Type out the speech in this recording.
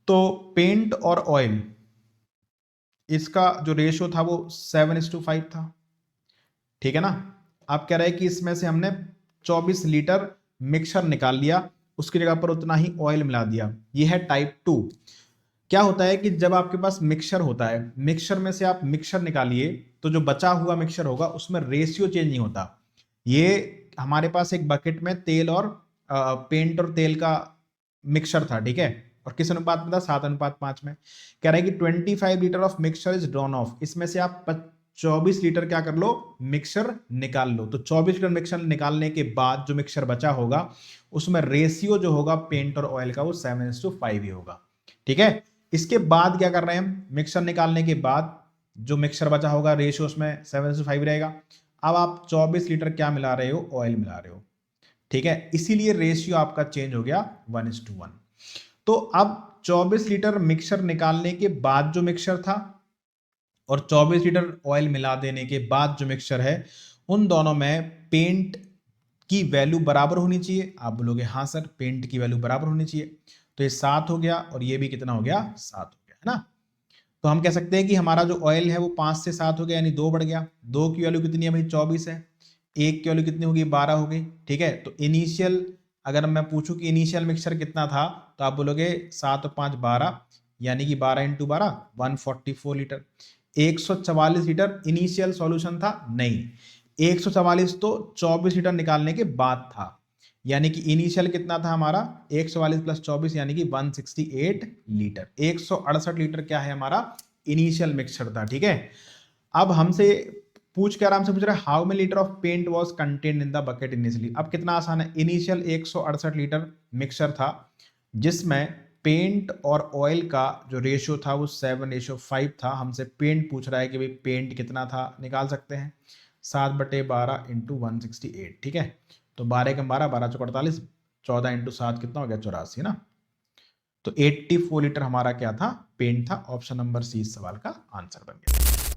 तो पेंट और ऑयल इसका जो रेशियो था वो 7:5 था, ठीक है ना। आप कह रहे हैं कि इसमें से हमने 24 लीटर मिक्सचर निकाल लिया, उसकी जगह पर उतना ही ऑयल मिला दिया। ये है टाइप 2। क्या होता है कि जब आपके पास मिक्सचर होता है, मिक्सचर में से आप मिक्सचर निकालिए तो जो बचा हुआ मिक्सचर होगा उसमें रेशियो चेंज नहीं होता। ये हमारे पास एक बकेट में तेल और पेंट और तेल का मिक्सचर था, ठीक है, और किस अनुपात में था, 7:5 में। कह रहा है कि 25 litre of mixture is drawn of, इसमें से आप 24 लीटर क्या कर लो, मिक्सचर निकाल लो। तो 24 लीटर मिक्सचर निकालने के बाद जो मिक्सचर बचा होगा उसमें रेशियो जो होगा पेंट और ऑयल का वो 7:5 ही होगा, ठीक है। इसके बाद क्या कर रहे हैं हम, मिक्सचर निकालने के बाद जो मिक्सचर बचा होगा रेशियो उसमें 7:5 रहेगा। अब आप 24 लीटर क्या मिला रहे हो, ऑयल मिला रहे हो, ठीक है, इसीलिए रेशियो आपका चेंज हो गया 1:1। तो अब 24 लीटर मिक्सचर निकालने के बाद जो मिक्सचर था और 24 लीटर ऑयल मिला देने के बाद जो मिक्सचर है, उन दोनों में पेंट की वैल्यू बराबर होनी चाहिए। आप बोलोगे हाँ सर, पेंट की वैल्यू बराबर होनी चाहिए। तो ये 7 हो गया और ये भी कितना हो गया, 7 हो गया, है ना। तो हम कह सकते हैं कि हमारा जो ऑयल है वो 5 से 7 हो गया, यानी 2 बढ़ गया। 2 की वैल्यू कितनी है भाई, 24 है। 1 की वैल्यू कितनी होगी, 12 हो गई, ठीक है। तो इनिशियल, अगर मैं पूछूं कि इनिशियल मिक्सचर कितना था, तो आप बोलोगे 7 और 5 12, यानी कि 12 into 12 144 litre. 144 litre initial solution था, नहीं, 144 तो 24 लीटर निकालने के बाद था, यानी कि इनिशियल कितना था हमारा, 144 प्लस 24 यानी कि 168 लीटर। 168 लीटर क्या है हमारा इनिशियल मिक्सचर था, ठीक है। अब हमसे पूछ के आराम से पूछ रहा है how many litre of paint was contained in the bucket initially. अब कितना आसान है, इनिशियल 168 लीटर मिक्सचर था जिसमें पेंट और ऑयल का जो रेशियो था वो 7:5 था। हमसे पेंट पूछ रहा है कि भाई पेंट कितना था, निकाल सकते हैं 7/12 इंटू 168, ठीक है। तो 12 के 12, 12 चौक 48, 14 इंटू 7 कितना हो गया, 84 ना। तो 84 लीटर हमारा क्या था, पेंट था। ऑप्शन नंबर सी इस सवाल का आंसर बन गया।